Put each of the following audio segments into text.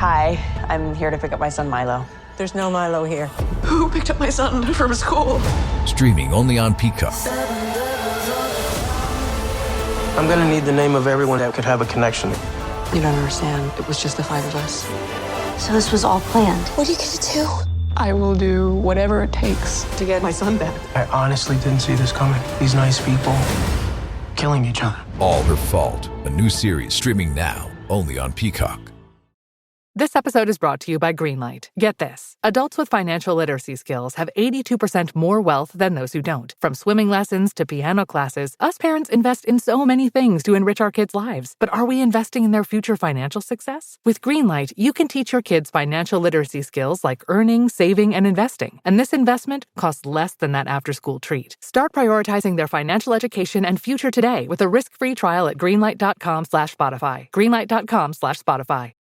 Hi, I'm here to pick up my son Milo. There's no Milo here. Who picked up my son from school? Streaming only on Peacock. I'm gonna need the name of everyone that could have a connection. You don't understand. It was just the 5 of us. So this was all planned. What are you gonna do? I will do whatever it takes to get my son back. I honestly didn't see this coming. These nice people killing each other. All Her Fault. A new series streaming now only on Peacock. This episode is brought to you by Greenlight. Get this. Adults with financial literacy skills have 82% more wealth than those who don't. From swimming lessons to piano classes, us parents invest in so many things to enrich our kids' lives. But are we investing in their future financial success? With Greenlight, you can teach your kids financial literacy skills like earning, saving, and investing. And this investment costs less than that after-school treat. Start prioritizing their financial education and future today with a risk-free trial at greenlight.com/Spotify. Greenlight.com/Spotify.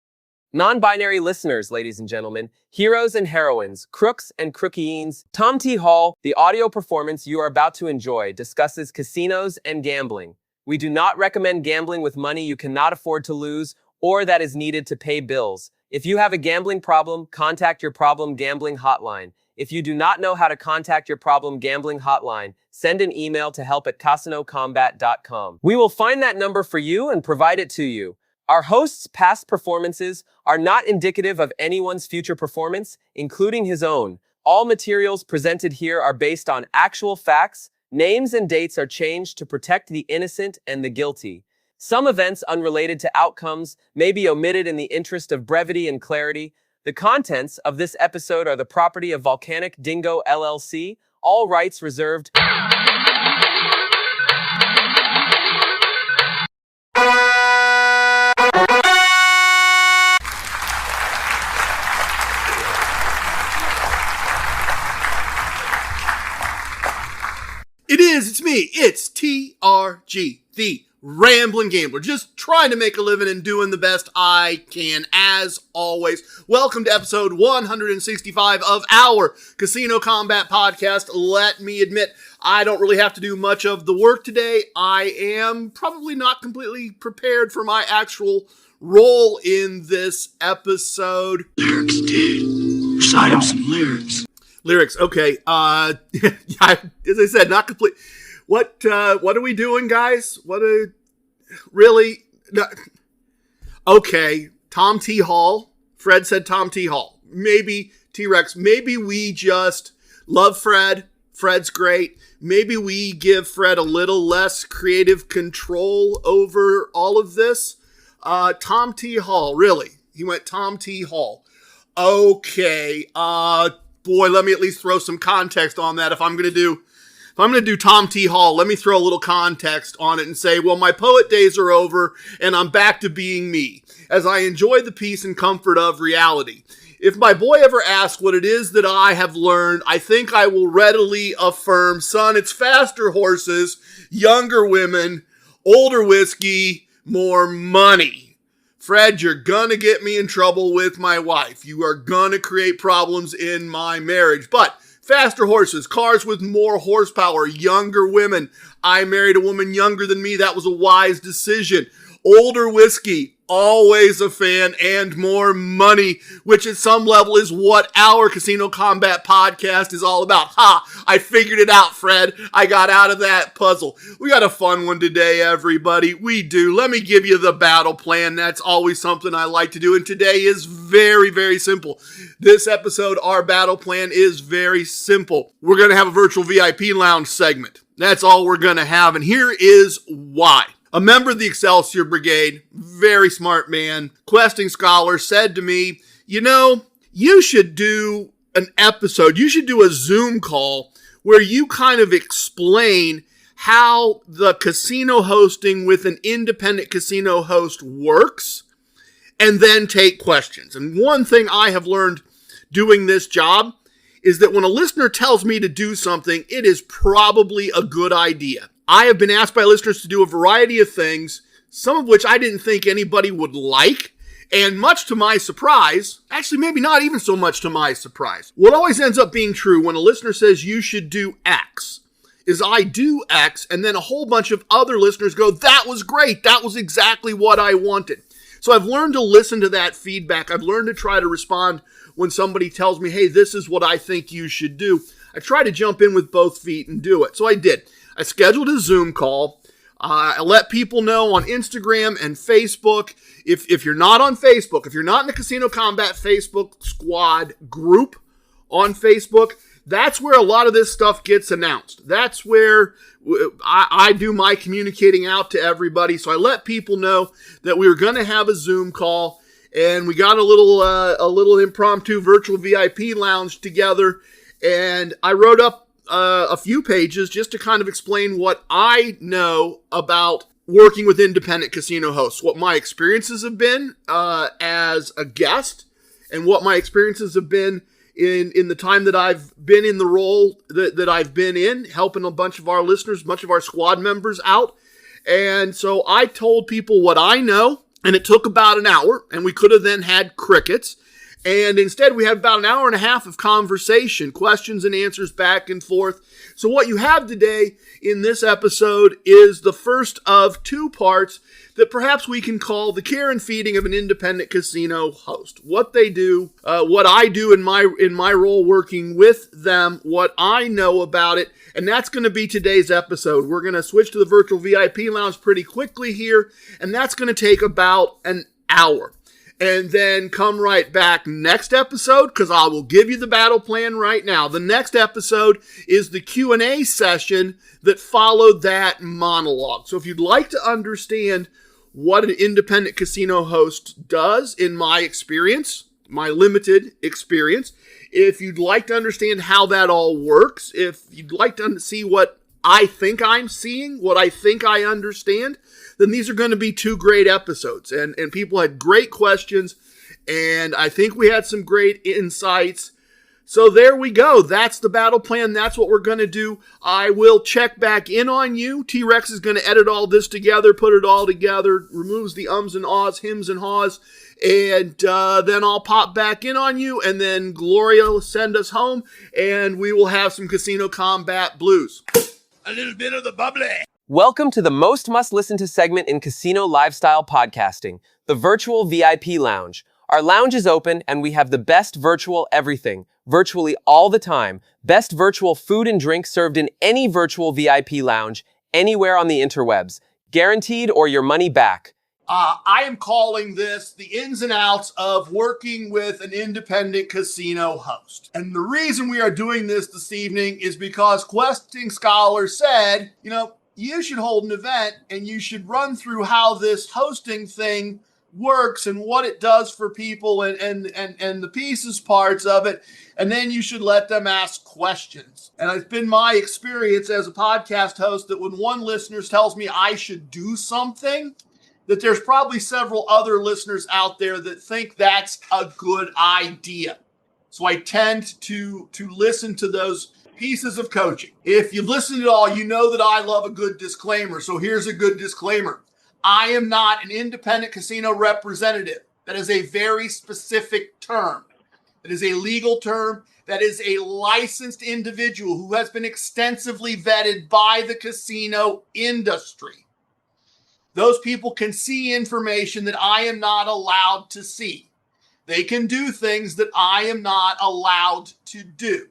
Non-binary listeners, ladies and gentlemen, heroes and heroines, crooks and crookieens, Tom T. Hall, the audio performance you are about to enjoy discusses casinos and gambling. We do not recommend gambling with money you cannot afford to lose or that is needed to pay bills. If you have a gambling problem, contact your problem gambling hotline. If you do not know how to contact your problem gambling hotline, send an email to help@casinocombat.com. We will find that number for you and provide it to you. Our host's past performances are not indicative of anyone's future performance, including his own. All materials presented here are based on actual facts. Names and dates are changed to protect the innocent and the guilty. Some events unrelated to outcomes may be omitted in the interest of brevity and clarity. The contents of this episode are the property of Volcanic Dingo LLC. All rights reserved. It's me. It's TRG, the Ramblin Gambler, just trying to make a living and doing the best I can, as always. Welcome to episode 165 of our Casino Combat Podcast. Let me admit, I don't really have to do much of the work today. I am probably not completely prepared for my actual role in this episode. Lyrics, dude. Recite him some lyrics. Lyrics, okay. As I said, not complete. What are we doing, guys? Really? No. Okay, Tom T. Hall. Fred said Tom T. Hall. Maybe T-Rex. Maybe we just love Fred. Fred's great. Maybe we give Fred a little less creative control over all of this. Tom T. Hall, really? He went Tom T. Hall. Okay, boy, let me at least throw some context on that. If I'm going to do Tom T. Hall, let me throw a little context on it and say, well, my poet days are over and I'm back to being me as I enjoy the peace and comfort of reality. If my boy ever asks what it is that I have learned, I think I will readily affirm, son, it's faster horses, younger women, older whiskey, more money. Fred, you're gonna get me in trouble with my wife. You are gonna create problems in my marriage. But faster horses, cars with more horsepower, younger women. I married a woman younger than me. That was a wise decision. Older whiskey, always a fan, and more money, which at some level is what our Casino Combat Podcast is all about. Ha! I figured it out, Fred. I got out of that puzzle. We got a fun one today, everybody. We do. Let me give you the battle plan. That's always something I like to do, and today is very, very simple. This episode, our battle plan is very simple. We're going to have a virtual VIP lounge segment. That's all we're going to have, and here is why. A member of the Excelsior Brigade, very smart man, questing scholar, said to me, you should do an episode, you should do a Zoom call where you kind of explain how the casino hosting with an independent casino host works, and then take questions. And one thing I have learned doing this job is that when a listener tells me to do something, it is probably a good idea. I have been asked by listeners to do a variety of things, some of which I didn't think anybody would like, and much to my surprise, actually maybe not even so much to my surprise, what always ends up being true when a listener says you should do X is I do X, and then a whole bunch of other listeners go, that was great, that was exactly what I wanted. So I've learned to listen to that feedback. I've learned to try to respond when somebody tells me, hey, this is what I think you should do. I try to jump in with both feet and do it. So I did. I scheduled a Zoom call. I let people know on Instagram and Facebook. If you're not on Facebook, if you're not in the Casino Combat Facebook squad group on Facebook, that's where a lot of this stuff gets announced. That's where I do my communicating out to everybody. So I let people know that we were going to have a Zoom call, and we got a little impromptu virtual VIP lounge together. And I wrote up a few pages just to kind of explain what I know about working with independent casino hosts, what my experiences have been as a guest, and what my experiences have been in the time that I've been in the role that I've been in, helping a bunch of our listeners, a bunch of our squad members out. And so I told people what I know, and it took about an hour, and we could have then had crickets. And instead, we had about an hour and a half of conversation, questions and answers back and forth. So what you have today in this episode is the first of two parts that perhaps we can call the care and feeding of an independent casino host. What they do, what I do in my role working with them, what I know about it, and that's going to be today's episode. We're going to switch to the virtual VIP lounge pretty quickly here, and that's going to take about an hour. And then come right back next episode, because I will give you the battle plan right now. The next episode is the Q&A session that followed that monologue. So if you'd like to understand what an independent casino host does, in my experience, my limited experience, if you'd like to understand how that all works, if you'd like to see what I think I'm seeing, what I think I understand, then these are going to be two great episodes. And people had great questions, and I think we had some great insights. So there we go. That's the battle plan. That's what we're going to do. I will check back in on you. T-Rex is going to edit all this together, put it all together, removes the ums and ahs, hims and haws, and then I'll pop back in on you, and then Gloria will send us home, and we will have some Casino Combat Blues. A little bit of the bubbly. Welcome to the most must-listen-to segment in casino lifestyle podcasting, the Virtual VIP Lounge. Our lounge is open, and we have the best virtual everything, virtually all the time. Best virtual food and drink served in any virtual VIP lounge, anywhere on the interwebs. Guaranteed or your money back. I am calling this the ins and outs of working with an independent casino host. And the reason we are doing this evening is because Questing Scholar said, you should hold an event and you should run through how this hosting thing works and what it does for people and the pieces parts of it. And then you should let them ask questions. And it's been my experience as a podcast host that when one listener tells me I should do something, that there's probably several other listeners out there that think that's a good idea. So I tend to listen to those pieces of coaching. If you've listened at all, you know that I love a good disclaimer. So here's a good disclaimer. I am not an independent casino representative. That is a very specific term. That is a legal term. That is a licensed individual who has been extensively vetted by the casino industry. Those people can see information that I am not allowed to see. They can do things that I am not allowed to do.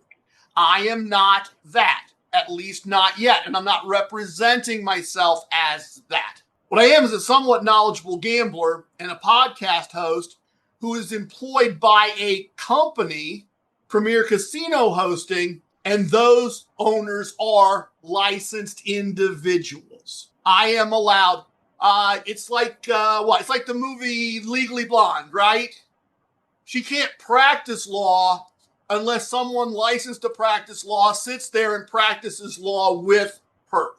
I am not that, at least not yet, and I'm not representing myself as that. What I am is a somewhat knowledgeable gambler and a podcast host who is employed by a company, Premier Casino Hosting, and those owners are licensed individuals. I am allowed. It's like what? It's like the movie Legally Blonde, right? She can't practice law unless someone licensed to practice law sits there and practices law with her.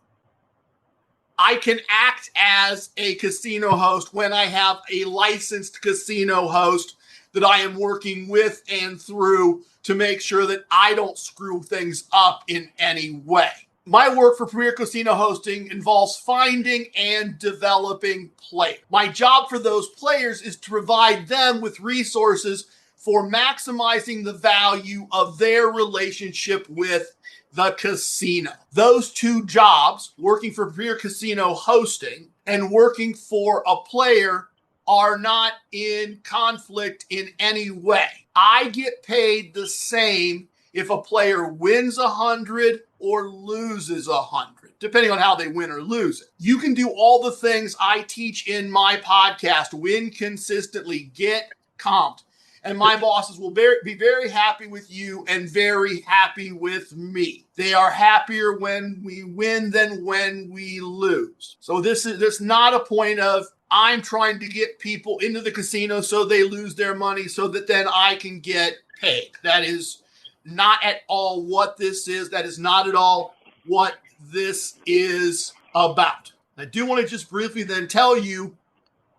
I can act as a casino host when I have a licensed casino host that I am working with and through to make sure that I don't screw things up in any way. My work for Premier Casino Hosting involves finding and developing players. My job for those players is to provide them with resources for maximizing the value of their relationship with the casino. Those two jobs, working for Premier Casino Hosting and working for a player, are not in conflict in any way. I get paid the same if a player wins 100 or loses 100, depending on how they win or lose it. You can do all the things I teach in my podcast, win consistently, get comped, and my bosses will be very happy with you and very happy with me. They are happier when we win than when we lose. So this is not a point of I'm trying to get people into the casino so they lose their money so that then I can get paid. That is not at all what this is. That is not at all what this is about. I do want to just briefly then tell you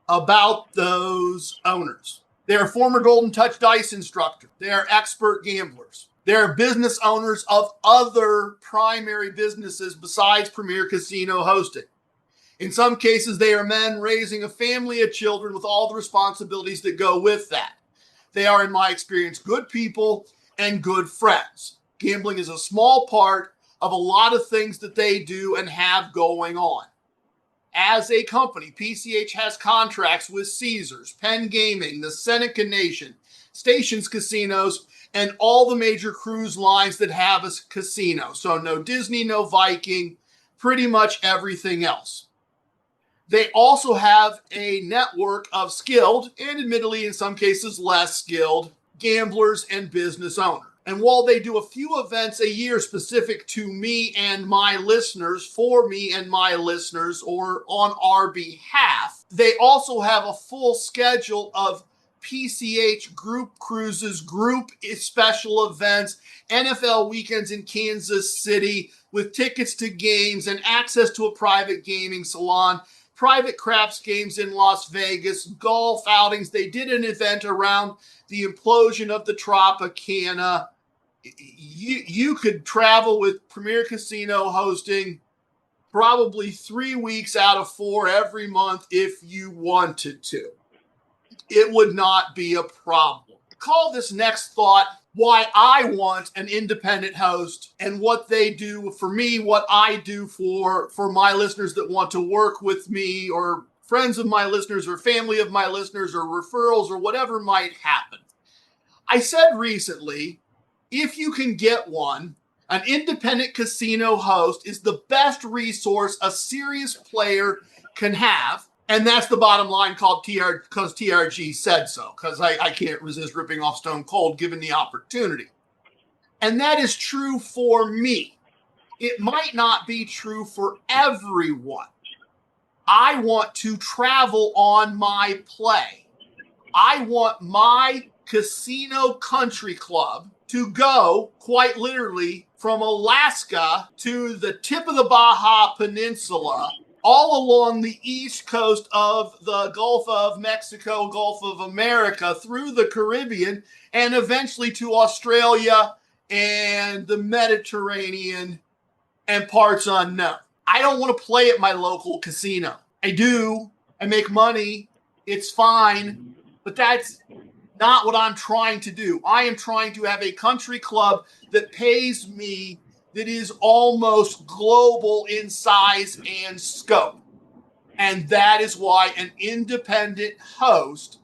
about those owners. They are former Golden Touch Dice instructors. They are expert gamblers. They are business owners of other primary businesses besides Premier Casino hosting. In some cases, they are men raising a family of children with all the responsibilities that go with that. They are, in my experience, good people and good friends. Gambling is a small part of a lot of things that they do and have going on. As a company, PCH has contracts with Caesars, Penn Gaming, the Seneca Nation, Stations Casinos, and all the major cruise lines that have a casino. So no Disney, no Viking, pretty much everything else. They also have a network of skilled, and admittedly in some cases less skilled, gamblers and business owners. And while they do a few events a year specific to me and my listeners, for me and my listeners, or on our behalf, they also have a full schedule of PCH group cruises, group special events, NFL weekends in Kansas City with tickets to games and access to a private gaming salon, private craps games in Las Vegas, golf outings. They did an event around the implosion of the Tropicana. You could travel with Premier Casino hosting probably 3 weeks out of 4 every month if you wanted to. It would not be a problem. Call this next thought why I want an independent host and what they do for me, what I do for my listeners that want to work with me, or friends of my listeners or family of my listeners or referrals or whatever might happen. I said recently, if you can get one, an independent casino host is the best resource a serious player can have. And that's the bottom line called because TRG said so, because I can't resist ripping off Stone Cold given the opportunity. And that is true for me. It might not be true for everyone. I want to travel on my play. I want my casino country club to go, quite literally, from Alaska to the tip of the Baja Peninsula, all along the east coast of the Gulf of Mexico, Gulf of America, through the Caribbean, and eventually to Australia and the Mediterranean and parts unknown. I don't want to play at my local casino. I do. I make money. It's fine. But that's not what I'm trying to do. I am trying to have a country club that pays me, that is almost global in size and scope. And that is why an independent host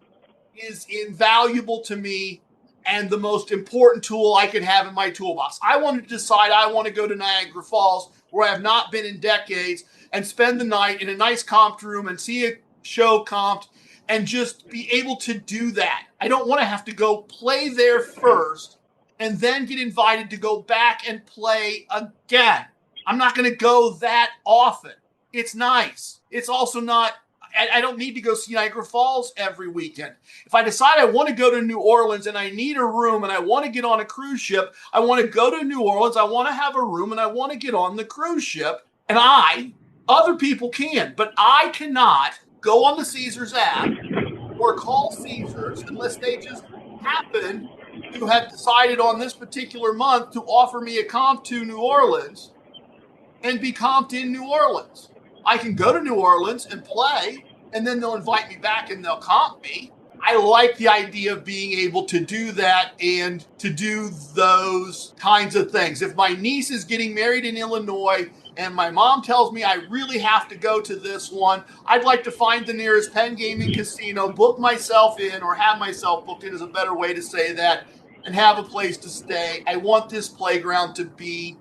is invaluable to me and the most important tool I could have in my toolbox. I want to decide I want to go to Niagara Falls, where I have not been in decades, and spend the night in a nice comped room and see a show comped and just be able to do that. I don't want to have to go play there first and then get invited to go back and play again. I'm not going to go that often. It's nice. It's also not, I don't need to go see Niagara Falls every weekend. If I decide I want to go to New Orleans and I need a room and I want to get on a cruise ship, I want to go to New Orleans, I want to have a room, and I want to get on the cruise ship. And other people can, but I cannot go on the Caesars app or call Caesars unless they just happen to have decided on this particular month to offer me a comp to New Orleans and be comped in New Orleans. I can go to New Orleans and play, and then they'll invite me back and they'll comp me. I like the idea of being able to do that and to do those kinds of things. If my niece is getting married in Illinois and my mom tells me I really have to go to this one, I'd like to find the nearest Penn Gaming Casino, book myself in, or have myself booked in is a better way to say that, and have a place to stay. I want this playground to be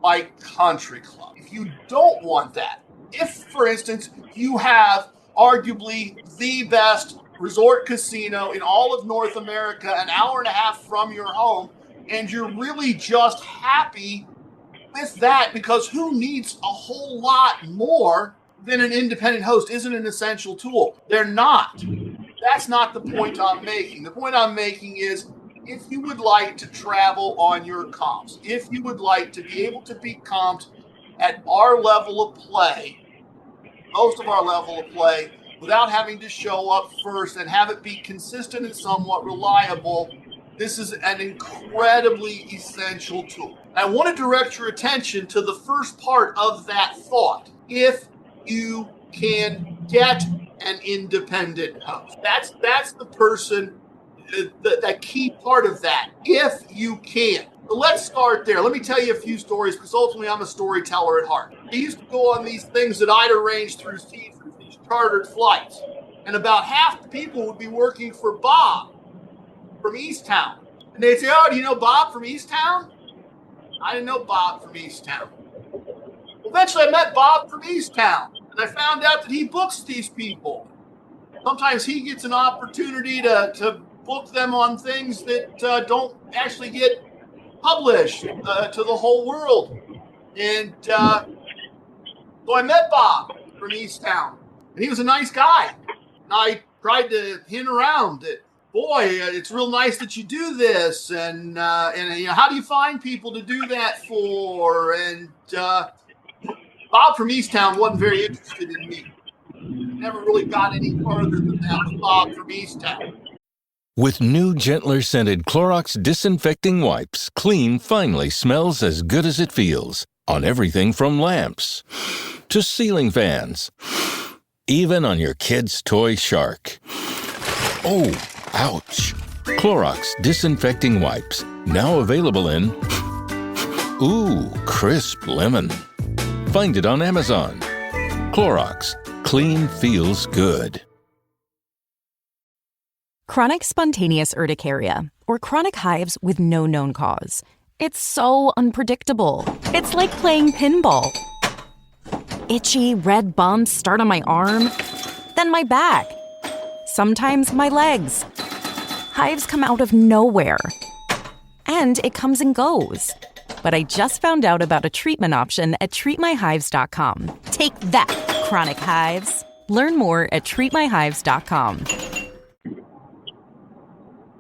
my country club. If you don't want that, if, for instance, you have arguably the best resort casino in all of North America, an hour and a half from your home, and you're really just happy with that, because who needs a whole lot more than an independent host? Isn't an essential tool. They're not. That's not the point I'm making. The point I'm making is, if you would like to travel on your comps, if you would like to be able to be comped at our level of play, most of our level of play, without having to show up first and have it be consistent and somewhat reliable, this is an incredibly essential tool. I want to direct your attention to the first part of that thought. If you can get an independent host, that's the person, that key part of that. If you can. So let's start there. Let me tell you a few stories, because ultimately I'm a storyteller at heart. I used to go on these things that I'd arranged through Caesars, these chartered flights, and about half the people would be working for Bob from Easttown. And they'd say, "Oh, do you know Bob from Easttown?" I didn't know Bob from Easttown. Well, eventually I met Bob from Easttown, and I found out that he books these people. Sometimes he gets an opportunity to book them on things that don't actually get published to the whole world. And so I met Bob from Easttown, and he was a nice guy. And I tried to hint around that, boy, it's real nice that you do this, and you know, how do you find people to do that for? And Bob from Easttown wasn't very interested in me. Never really got any farther than that with Bob from Easttown. With new, gentler scented Clorox disinfecting wipes, clean finally smells as good as it feels. On everything from lamps to ceiling fans, even on your kid's toy shark. Oh, ouch. Clorox disinfecting wipes, now available in crisp lemon. Find it on Amazon. Clorox, clean feels good. Chronic spontaneous urticaria, or chronic hives with no known cause. It's so unpredictable. It's like playing pinball. Itchy red bumps start on my arm, then my back, sometimes my legs. Hives come out of nowhere, and it comes and goes. But I just found out about a treatment option at treatmyhives.com. Take that, chronic hives. Learn more at treatmyhives.com.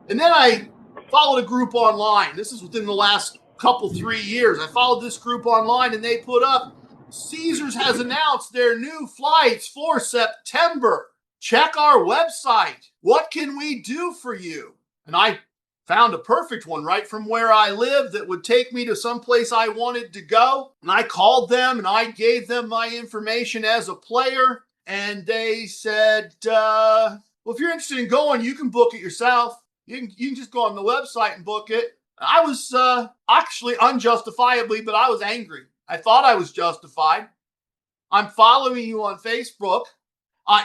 And then I followed a group online. This is within the last 3 years. I followed this group online, and they put up, Caesars has announced their new flights for September. Check our website. What can we do for you? And I found a perfect one right from where I live that would take me to someplace I wanted to go. And I called them, and I gave them my information as a player. And they said, well, if you're interested in going, you can book it yourself. You can just go on the website and book it. I was actually unjustifiably, but I was angry. I thought I was justified. I'm following you on Facebook.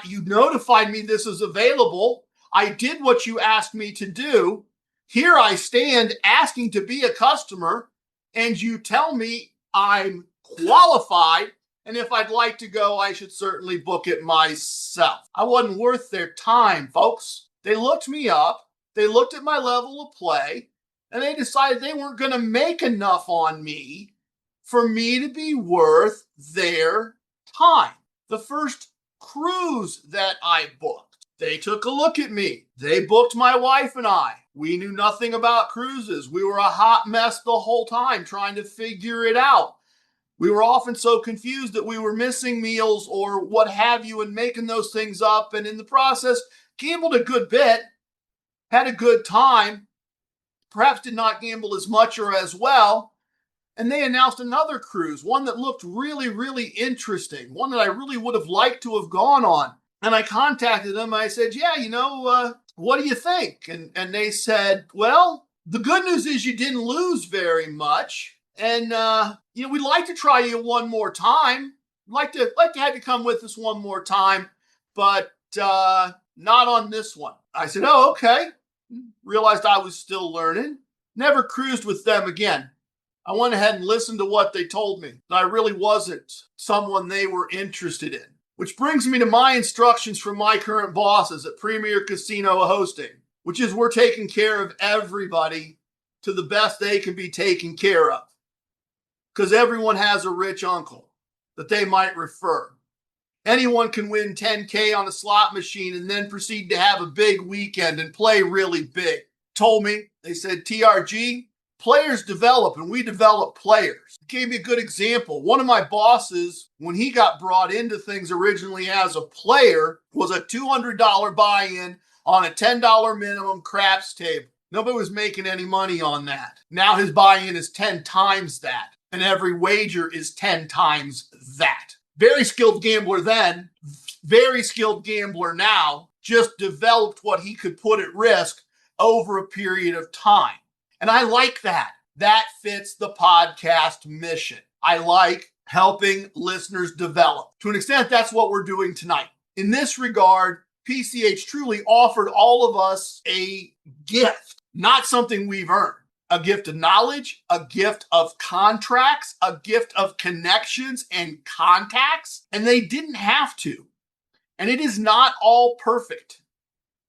You notified me this is available. I did what you asked me to do. Here I stand asking to be a customer, and you tell me I'm qualified, and if I'd like to go, I should certainly book it myself. I wasn't worth their time, folks. They looked me up. They looked at my level of play, and they decided they weren't going to make enough on me for me to be worth their time. The first cruise that I booked, they took a look at me. They booked my wife and I. We knew nothing about cruises. We were a hot mess the whole time trying to figure it out. We were often so confused that we were missing meals or what have you and making those things up, and in the process, gambled a good bit. Had a good time, perhaps did not gamble as much or as well, and they announced another cruise, one that looked really, really interesting, one that I really would have liked to have gone on. And I contacted them, and I said, yeah, what do you think? And they said, well, the good news is you didn't lose very much. And, we'd like to try you one more time. Like to have you come with us one more time, but not on this one. I said, oh, okay. Realized I was still learning. Never cruised with them again. I went ahead and listened to what they told me. I really wasn't someone they were interested in. Which brings me to my instructions from my current bosses at Premier Casino Hosting, which is we're taking care of everybody to the best they can be taken care of. Because everyone has a rich uncle that they might refer. Anyone can win 10K on a slot machine and then proceed to have a big weekend and play really big. Told me, they said, TRG, players develop and we develop players. Gave me a good example. One of my bosses, when he got brought into things originally as a player, was a $200 buy-in on a $10 minimum craps table. Nobody was making any money on that. Now his buy-in is 10 times that. And every wager is 10 times that. Very skilled gambler then, very skilled gambler now, just developed what he could put at risk over a period of time. And I like that. That fits the podcast mission. I like helping listeners develop. To an extent, that's what we're doing tonight. In this regard, PCH truly offered all of us a gift, not something we've earned. A gift of knowledge, a gift of contracts, a gift of connections and contacts, and they didn't have to. And it is not all perfect.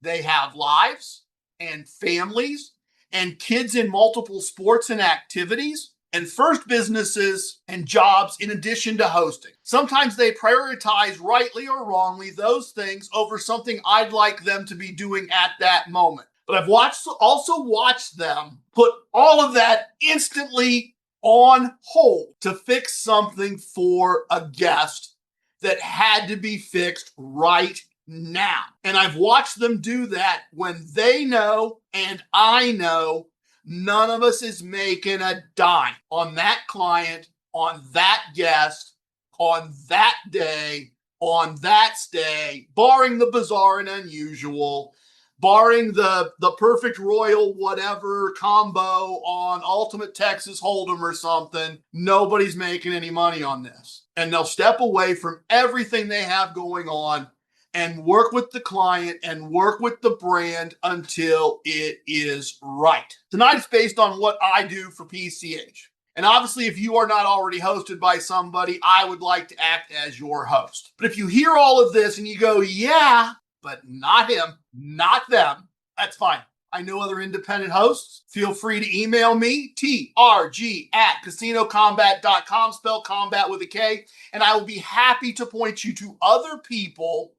They have lives and families and kids in multiple sports and activities and first businesses and jobs in addition to hosting. Sometimes they prioritize, rightly or wrongly, those things over something I'd like them to be doing at that moment. But I've also watched them put all of that instantly on hold to fix something for a guest that had to be fixed right now. And I've watched them do that when they know and I know none of us is making a dime on that client, on that guest, on that day, on that stay, barring the bizarre and unusual, barring the perfect royal whatever combo on Ultimate Texas Hold'em or something. Nobody's making any money on this. And they'll step away from everything they have going on and work with the client and work with the brand until it is right. Tonight it's based on what I do for PCH. And obviously, if you are not already hosted by somebody, I would like to act as your host. But if you hear all of this and you go, yeah, but not him, not them, that's fine. I know other independent hosts. Feel free to email me, trg@casinocombat.com, spell combat with a K, and I will be happy to point you to other people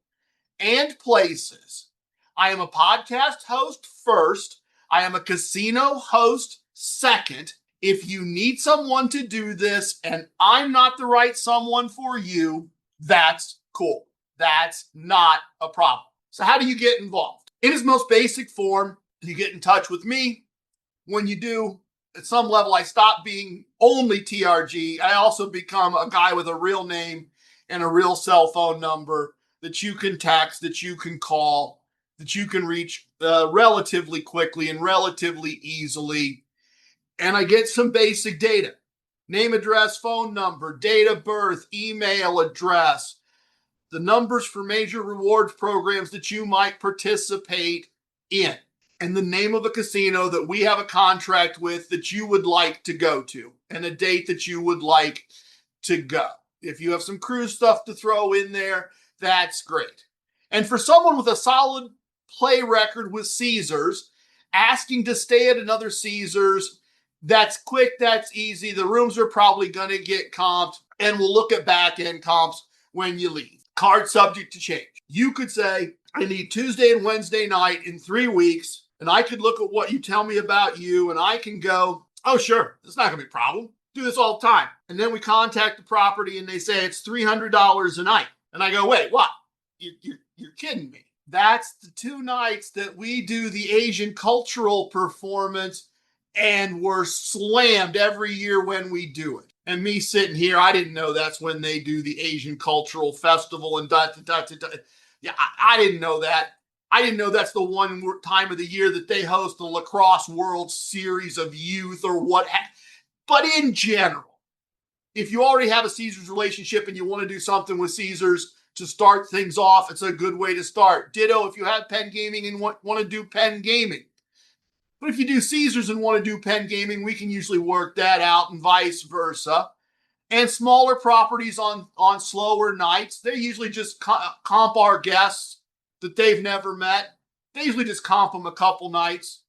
and places. I am a podcast host first. I am a casino host second. If you need someone to do this and I'm not the right someone for you, that's cool. That's not a problem. So how do you get involved? In its most basic form, you get in touch with me. When you do, at some level, I stop being only TRG. I also become a guy with a real name and a real cell phone number that you can text, that you can call, that you can reach relatively quickly and relatively easily. And I get some basic data. Name, address, phone number, date of birth, email address, the numbers for major rewards programs that you might participate in, and the name of a casino that we have a contract with that you would like to go to, and a date that you would like to go. If you have some cruise stuff to throw in there, that's great. And for someone with a solid play record with Caesars, asking to stay at another Caesars, that's quick, that's easy. The rooms are probably going to get comped, and we'll look at back-end comps when you leave. Card subject to change. You could say, I need Tuesday and Wednesday night in 3 weeks, and I could look at what you tell me about you, and I can go, oh, sure, it's not going to be a problem. Do this all the time. And then we contact the property, and they say it's $300 a night. And I go, wait, what? You're kidding me. That's the 2 nights that we do the Asian cultural performance, and we're slammed every year when we do it. And me sitting here, I didn't know that's when they do the Asian Cultural Festival and Yeah, I didn't know that. I didn't know that's the one time of the year that they host the Lacrosse World Series of Youth or what. But in general, if you already have a Caesars relationship and you want to do something with Caesars to start things off, it's a good way to start. Ditto if you have Penn Gaming and want to do Penn Gaming. But if you do Caesars and want to do Penn Gaming, we can usually work that out and vice versa. And smaller properties on slower nights, they usually just comp our guests that they've never met. They usually just comp them a couple nights.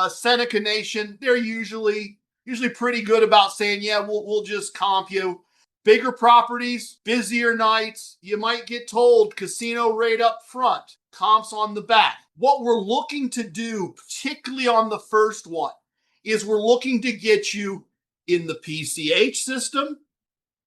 Seneca Nation, they're usually pretty good about saying, yeah, we'll just comp you. Bigger properties, busier nights, you might get told casino rate up front, comps on the back. What we're looking to do, particularly on the first one, is we're looking to get you in the PCH system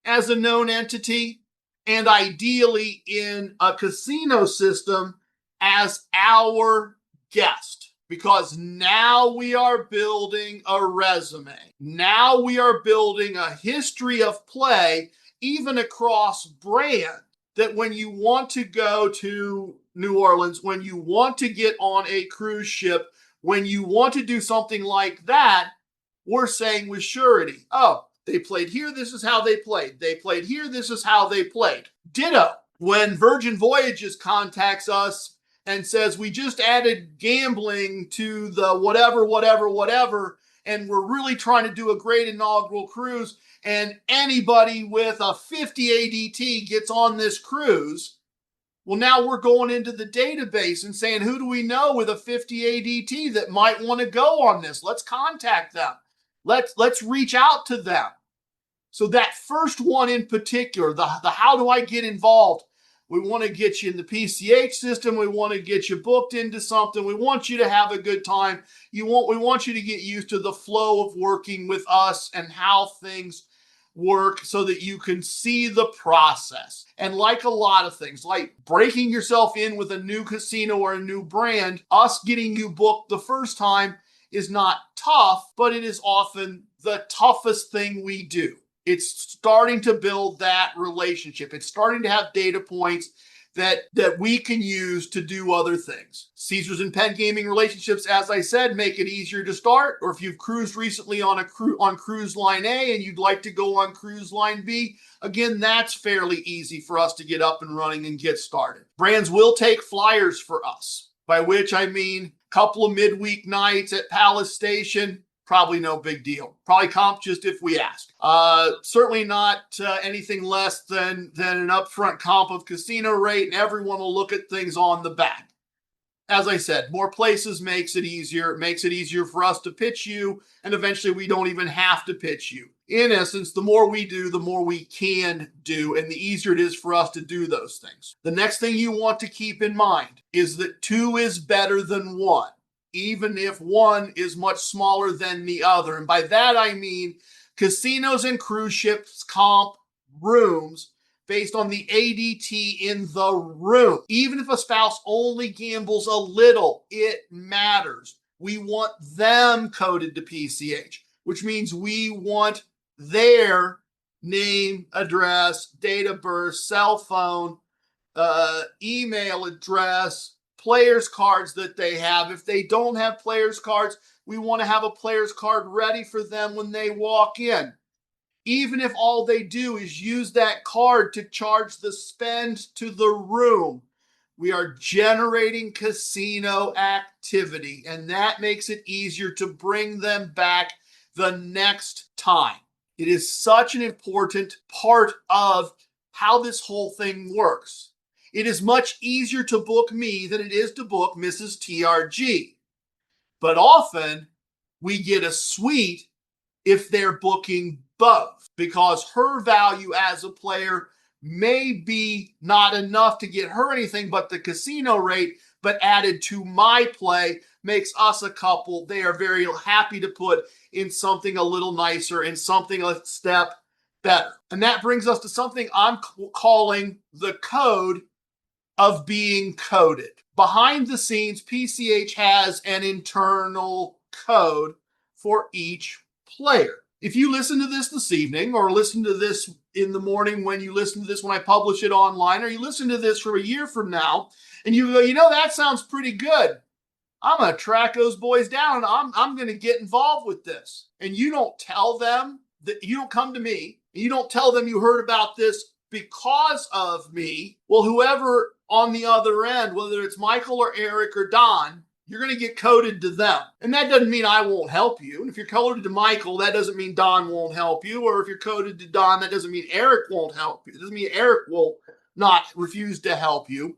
as a known entity, and ideally in a casino system as our guest. Because now we are building a resume. Now we are building a history of play, even across brand, that when you want to go to New Orleans, when you want to get on a cruise ship, when you want to do something like that, we're saying with surety, oh, they played here, this is how they played. They played here, this is how they played. Ditto, when Virgin Voyages contacts us and says, we just added gambling to the whatever, and we're really trying to do a great inaugural cruise, and anybody with a 50 ADT gets on this cruise, well, now we're going into the database and saying, who do we know with a 50 ADT that might want to go on this? Let's contact them. Let's reach out to them. So that first one in particular, the how do I get involved? We want to get you in the PCH system. We want to get you booked into something. We want you to have a good time. We want you to get used to the flow of working with us and how things work so that you can see the process. And like a lot of things, like breaking yourself in with a new casino or a new brand, us getting you booked the first time is not tough, but it is often the toughest thing we do. It's starting to build that relationship. It's starting to have data points that we can use to do other things. Caesars and Penn Gaming relationships, as I said, make it easier to start. Or if you've cruised recently on Cruise Line A and you'd like to go on Cruise Line B, again, that's fairly easy for us to get up and running and get started. Brands will take flyers for us, by which I mean a couple of midweek nights at Palace Station. Probably no big deal. Probably comp just if we ask. Certainly not anything less than an upfront comp of casino rate, and everyone will look at things on the back. As I said, more places makes it easier. It makes it easier for us to pitch you, and eventually we don't even have to pitch you. In essence, the more we do, the more we can do, and the easier it is for us to do those things. The next thing you want to keep in mind is that 2 is better than 1. Even if one is much smaller than the other. And by that, I mean casinos and cruise ships comp rooms based on the ADT in the room. Even if a spouse only gambles a little, it matters. We want them coded to PCH, which means we want their name, address, date of birth, cell phone, email address, players cards that they have. If they don't have players cards, we want to have a players card ready for them when they walk in. Even if all they do is use that card to charge the spend to the room, we are generating casino activity, and that makes it easier to bring them back the next time. It is such an important part of how this whole thing works. It is much easier to book me than it is to book Mrs. TRG. But often we get a suite if they're booking both, because her value as a player may be not enough to get her anything but the casino rate, but added to my play makes us a couple they are very happy to put in something a little nicer and something a step better. And that brings us to something I'm calling the code of being coded. Behind the scenes, PCH has an internal code for each player. If you listen to this evening, or listen to this in the morning when you listen to this when I publish it online, or you listen to this for a year from now, and you go, that sounds pretty good. I'm going to track those boys down and I'm going to get involved with this. And you don't tell them that you don't come to me. And you don't tell them you heard about this because of me. Well, whoever on the other end, whether it's Michael or Eric or Don, you're going to get coded to them. And that doesn't mean I won't help you. And if you're coded to Michael, that doesn't mean Don won't help you. Or if you're coded to Don, that doesn't mean Eric won't help you. It doesn't mean Eric will not refuse to help you.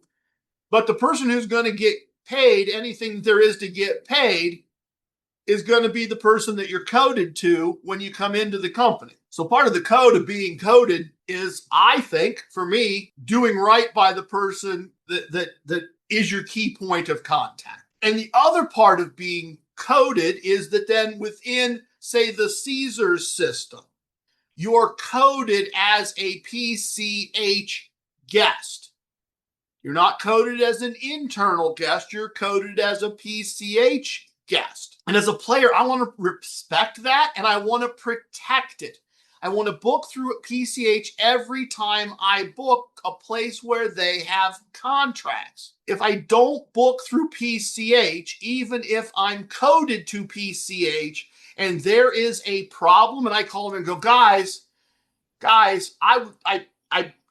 But the person who's going to get paid anything there is to get paid is going to be the person that you're coded to when you come into the company. So part of the code of being coded is, I think, for me, doing right by the person that is your key point of contact. And the other part of being coded is that then within, say, the Caesars system, you're coded as a PCH guest. You're not coded as an internal guest. You're coded as a PCH guest. And as a player, I want to respect that and I want to protect it. I want to book through PCH every time I book a place where they have contracts. If I don't book through PCH, even if I'm coded to PCH and there is a problem and I call them and go, guys, I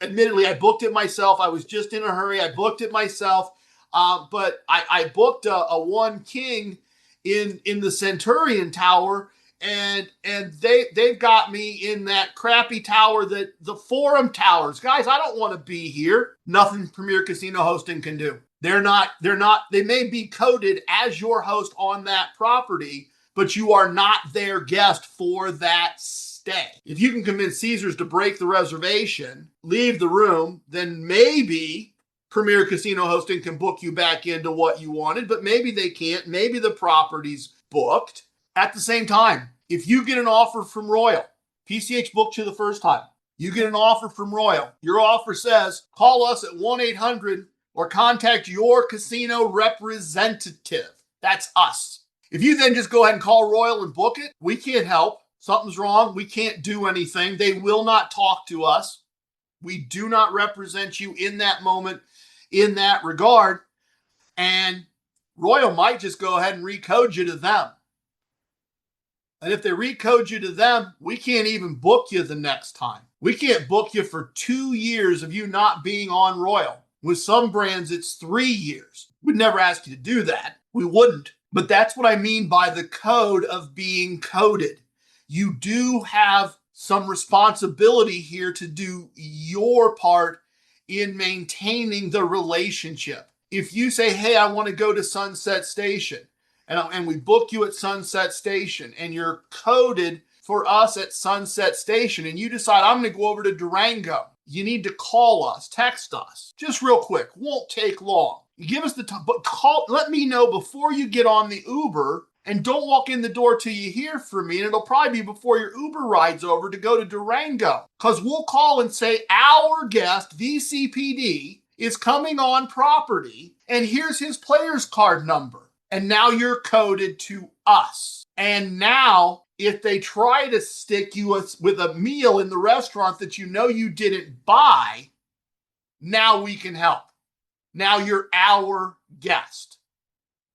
admittedly, I booked it myself. I was just in a hurry. I booked it myself. But I booked a one king in the Centurion Tower, and they've got me in that crappy tower, that the Forum Towers. Guys, I don't want to be here. Nothing Premier Casino Hosting can do. They may be coded as your host on that property, but you are not their guest for that stay. If you can convince Caesars to break the reservation, leave the room, then maybe Premier Casino Hosting can book you back into what you wanted, but maybe they can't. Maybe the property's booked. At the same time, if you get an offer from Royal, PCH booked you the first time, you get an offer from Royal, your offer says, call us at 1-800 or contact your casino representative. That's us. If you then just go ahead and call Royal and book it, we can't help. Something's wrong. We can't do anything. They will not talk to us. We do not represent you in that moment, in that regard. And Royal might just go ahead and recode you to them. And if they recode you to them, we can't even book you the next time. We can't book you for 2 years of you not being on Royal. With some brands, it's 3 years. We'd never ask you to do that. We wouldn't. But that's what I mean by the code of being coded. You do have some responsibility here to do your part in maintaining the relationship. If you say, hey, I want to go to Sunset Station, and we book you at Sunset Station, and you're coded for us at Sunset Station, and you decide, I'm going to go over to Durango, you need to call us, text us, just real quick. Won't take long. You give us the time, but let me know before you get on the Uber, and don't walk in the door till you hear from me, and it'll probably be before your Uber ride's over to go to Durango, because we'll call and say, our guest, VCPD, is coming on property, and here's his player's card number. And now you're coded to us. And now, if they try to stick you with a meal in the restaurant that you know you didn't buy, now we can help. Now you're our guest.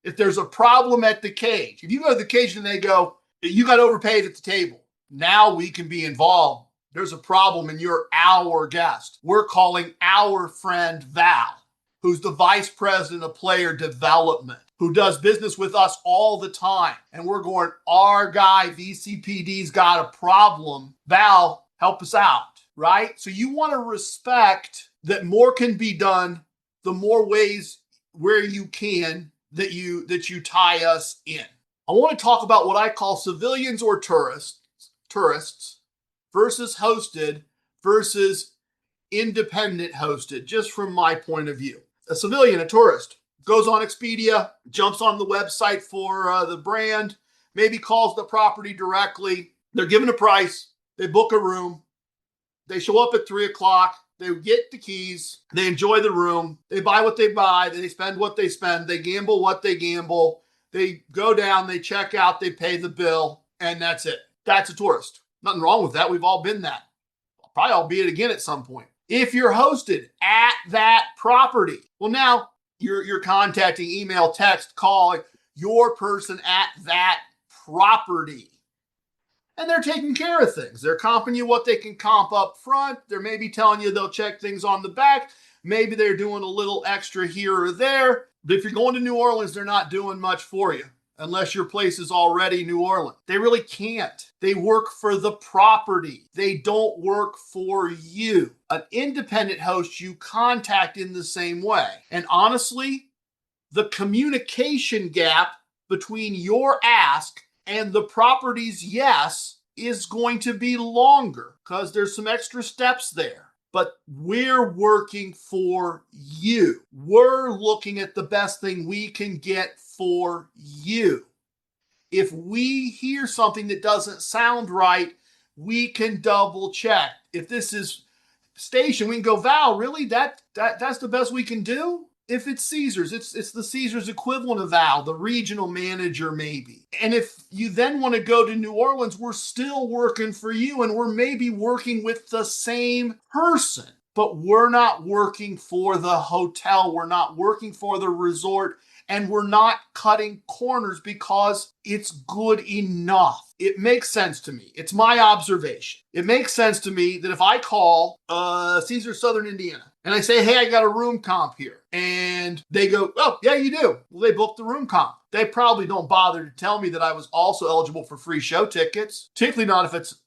If there's a problem at the cage, if you go to the cage and they go, you got overpaid at the table, now we can be involved. There's a problem and you're our guest. We're calling our friend Val, who's the vice president of player development, who does business with us all the time. And we're going, our guy, VCPD's got a problem. Val, help us out, right? So you want to respect that more can be done, the more ways where you can that you tie us in. I want to talk about what I call civilians or tourists versus hosted versus independent hosted, just from my point of view. A civilian, a tourist, goes on Expedia, jumps on the website for the brand, maybe calls the property directly. They're given a price. They book a room. They show up at 3:00. They get the keys. They enjoy the room. They buy what they buy. They spend what they spend. They gamble what they gamble. They go down. They check out. They pay the bill. And that's it. That's a tourist. Nothing wrong with that. We've all been that. Probably I'll be it again at some point. If you're hosted at that property, well, now you're contacting, email, text, call. your person at that property. And they're taking care of things. They're comping you what they can comp up front. They're maybe telling you they'll check things on the back. Maybe they're doing a little extra here or there. But if you're going to New Orleans, they're not doing much for you unless your place is already New Orleans. They really can't. They work for the property. They don't work for you. An independent host you contact in the same way. And honestly, the communication gap between your ask and the property's yes is going to be longer because there's some extra steps there. But we're working for you. We're looking at the best thing we can get for you. If we hear something that doesn't sound right, we can double check. If this is station, we can go, Val, really? That's the best we can do? If it's Caesars, it's the Caesars equivalent of Val, the regional manager maybe. And if you then want to go to New Orleans, we're still working for you and we're maybe working with the same person. But we're not working for the hotel. We're not working for the resort. And we're not cutting corners because it's good enough. It makes sense to me. It's my observation. It makes sense to me that if I call Caesars Southern Indiana and I say, hey, I got a room comp here. And they go, oh, yeah, you do. Well, they booked the room comp. They probably don't bother to tell me that I was also eligible for free show tickets, particularly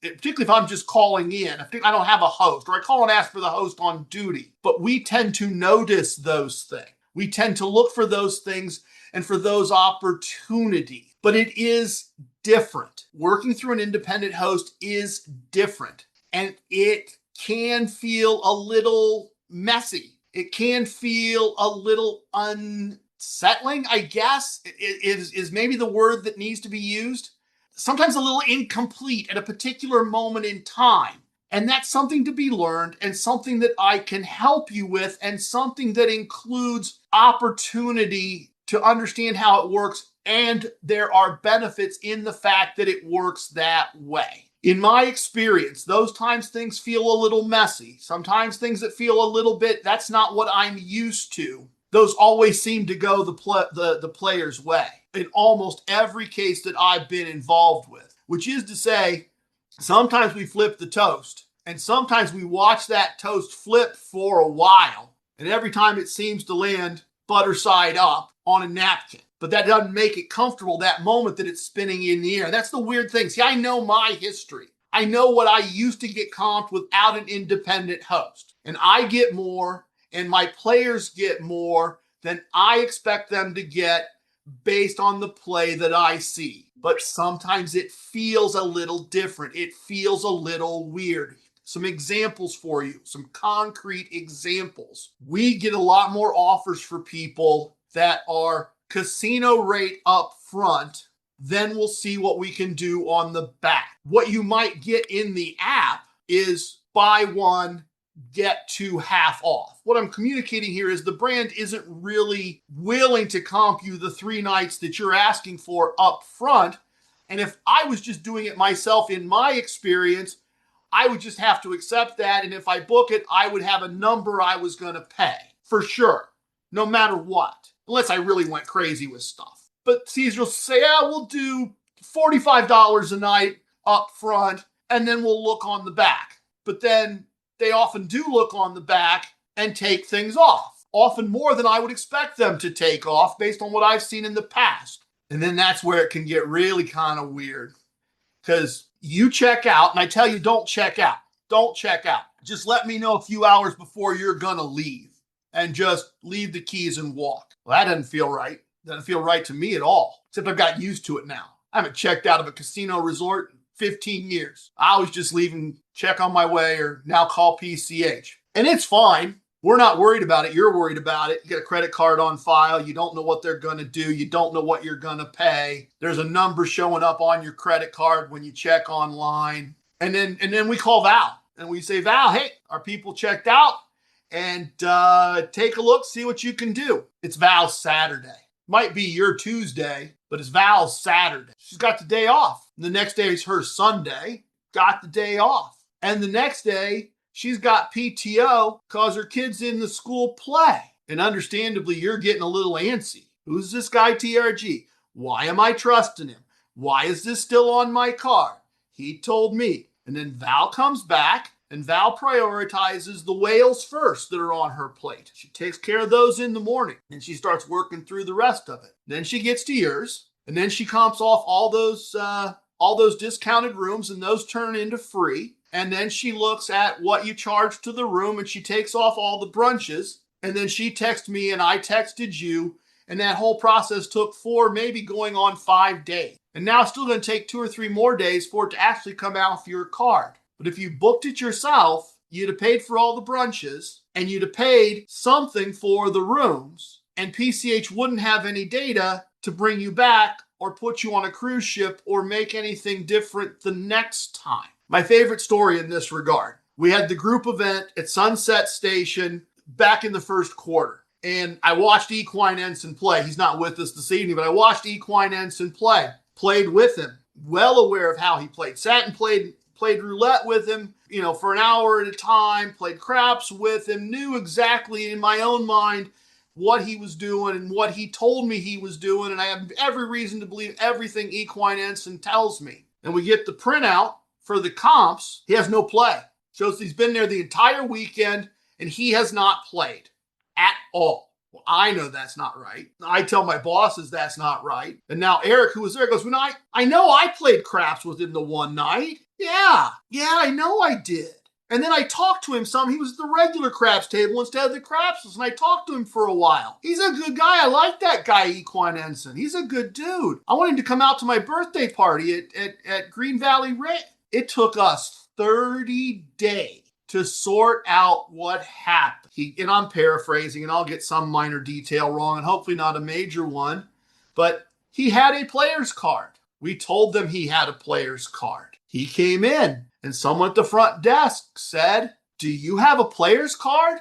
if I'm just calling in. I don't have a host, or I call and ask for the host on duty. But we tend to notice those things. We tend to look for those things and for those opportunities. But it is different. Working through an independent host is different. And it can feel a little messy. It can feel a little unsettling, I guess, is maybe the word that needs to be used. Sometimes a little incomplete at a particular moment in time. And that's something to be learned and something that I can help you with and something that includes opportunity to understand how it works. And there are benefits in the fact that it works that way. In my experience, those times things feel a little messy. Sometimes things that feel a little bit, that's not what I'm used to. Those always seem to go the player's way in almost every case that I've been involved with, which is to say, sometimes we flip the toast and sometimes we watch that toast flip for a while. And every time it seems to land butter side up on a napkin. But that doesn't make it comfortable that moment that it's spinning in the air. That's the weird thing. See, I know my history. I know what I used to get comped without an independent host. And I get more and my players get more than I expect them to get based on the play that I see. But sometimes it feels a little different. It feels a little weird. Some examples for you, some concrete examples. We get a lot more offers for people that are casino rate up front. Then we'll see what we can do on the back. What you might get in the app is buy one, get two half off. What I'm communicating here is the brand isn't really willing to comp you the 3 nights that you're asking for up front. And if I was just doing it myself, in my experience, I would just have to accept that. And if I book it, I would have a number I was going to pay for sure, no matter what, unless I really went crazy with stuff. But Caesar will say, yeah, we'll do $45 a night up front, and then we'll look on the back. But then they often do look on the back and take things off, often more than I would expect them to take off based on what I've seen in the past. And then that's where it can get really kind of weird, because you check out, and I tell you, don't check out. Don't check out. Just let me know a few hours before you're going to leave, and just leave the keys and walk. Well, that doesn't feel right. Doesn't feel right to me at all, except I've got used to it now. I haven't checked out of a casino resort in 15 years. I always just leave and check on my way, or now call PCH. And it's fine. We're not worried about it. You're worried about it. You got a credit card on file. You don't know what they're going to do. You don't know what you're going to pay. There's a number showing up on your credit card when you check online. And then we call Val and we say, Val, hey, our people checked out, and take a look, see what you can do. It's Val's Saturday. Might be your Tuesday, but it's Val's Saturday. She's got the day off. The next day is her Sunday. Got the day off. And the next day, she's got PTO because her kid's in the school play. And understandably, you're getting a little antsy. Who's this guy, TRG? Why am I trusting him? Why is this still on my card? He told me. And then Val comes back, and Val prioritizes the whales first that are on her plate. She takes care of those in the morning, and she starts working through the rest of it. Then she gets to yours, and then she comps off all those discounted rooms, and those turn into free. And then she looks at what you charge to the room, and she takes off all the brunches. And then she texted me, and I texted you, and that whole process took 4, maybe going on 5 days. And now it's still going to take 2 or 3 more days for it to actually come out for your card. But if you booked it yourself, you'd have paid for all the brunches, and you'd have paid something for the rooms, and PCH wouldn't have any data to bring you back or put you on a cruise ship or make anything different the next time. My favorite story in this regard, we had the group event at Sunset Station back in the first quarter. And I watched Equine Ensign play. He's not with us this evening, but I watched Equine Ensign play. Played with him. Well aware of how he played. Sat and played roulette with him, for an hour at a time. Played craps with him. Knew exactly in my own mind what he was doing and what he told me he was doing. And I have every reason to believe everything Equine Ensign tells me. And we get the printout for the comps. He has no play. Shows he's been there the entire weekend and he has not played at all. Well, I know that's not right. I tell my bosses that's not right. And now Eric, who was there, goes, well, I know I played craps with him the one night. Yeah, I know I did. And then I talked to him some. He was at the regular craps table instead of the craps, and I talked to him for a while. He's a good guy. I like that guy, Equine Ensign. He's a good dude. I want him to come out to my birthday party at Green Valley Ranch. It took us 30 days to sort out what happened. And I'm paraphrasing, and I'll get some minor detail wrong, and hopefully not a major one, but he had a player's card. We told them he had a player's card. He came in, and someone at the front desk said, "Do you have a player's card?"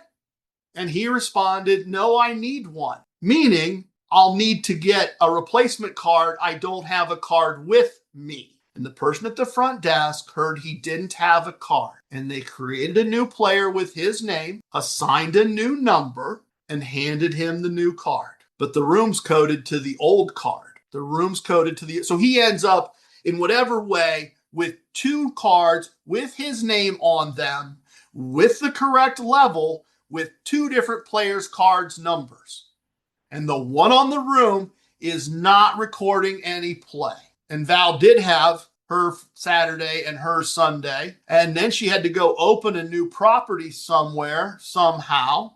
And he responded, "No, I need one." Meaning, I'll need to get a replacement card. I don't have a card with me. And the person at the front desk heard he didn't have a card. And they created a new player with his name, assigned a new number, and handed him the new card. But the room's coded to the old card. So he ends up in whatever way with 2 cards with his name on them, with the correct level, with 2 different players' cards numbers. And the one on the room is not recording any play. And Val did have her Saturday and her Sunday. And then she had to go open a new property somewhere, somehow.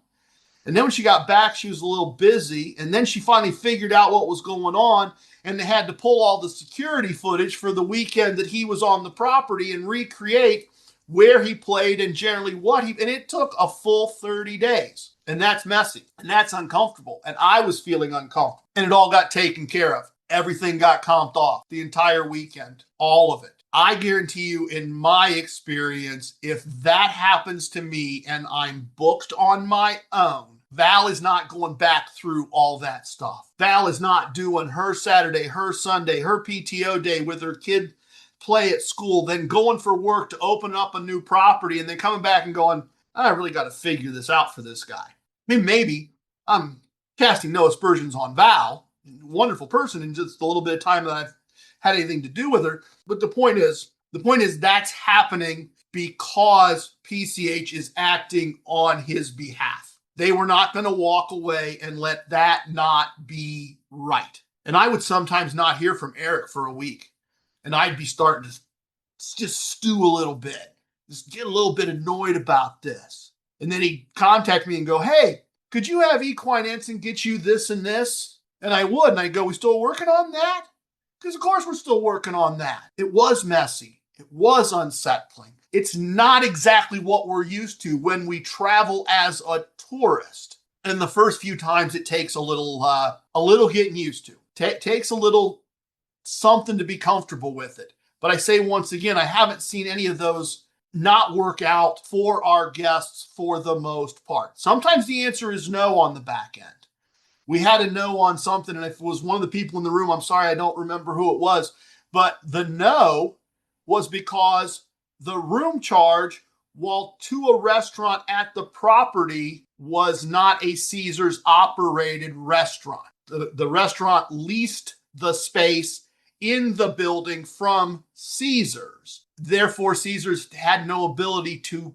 And then when she got back, she was a little busy. And then she finally figured out what was going on. And they had to pull all the security footage for the weekend that he was on the property and recreate where he played and generally and it took a full 30 days. And that's messy. And that's uncomfortable. And I was feeling uncomfortable. And it all got taken care of. Everything got comped off the entire weekend, all of it. I guarantee you, in my experience, if that happens to me and I'm booked on my own, Val is not going back through all that stuff. Val is not doing her Saturday, her Sunday, her PTO day with her kid play at school, then going for work to open up a new property and then coming back and going, I really got to figure this out for this guy. I mean, maybe I'm casting no aspersions on Val. Wonderful person in just a little bit of time that I've had anything to do with her. But the point is that's happening because PCH is acting on his behalf. They were not going to walk away and let that not be right. And I would sometimes not hear from Eric for a week. And I'd be starting to just stew a little bit, just get a little bit annoyed about this. And then he'd contact me and go, hey, could you have Equine Ensign get you this and this? And I would, and I'd go, we still working on that? Because of course we're still working on that. It was messy. It was unsettling. It's not exactly what we're used to when we travel as a tourist. And the first few times it takes a little getting used to. Takes a little something to be comfortable with it. But I say once again, I haven't seen any of those not work out for our guests for the most part. Sometimes the answer is no on the back end. We had a no on something, and if it was one of the people in the room, I'm sorry, I don't remember who it was, but the no was because the room charge, while to a restaurant at the property, was not a Caesars operated restaurant. The restaurant leased the space in the building from Caesars. Therefore, Caesars had no ability to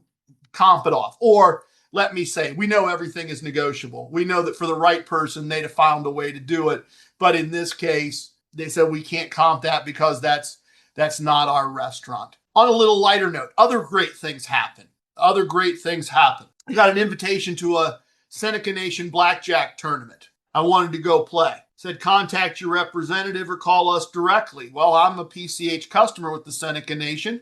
comp it off. Or let me say, we know everything is negotiable. We know that for the right person, they'd have found a way to do it. But in this case, they said we can't comp that because that's not our restaurant. On a little lighter note, other great things happen. I got an invitation to a Seneca Nation blackjack tournament. I wanted to go play. Said, contact your representative or call us directly. Well, I'm a PCH customer with the Seneca Nation.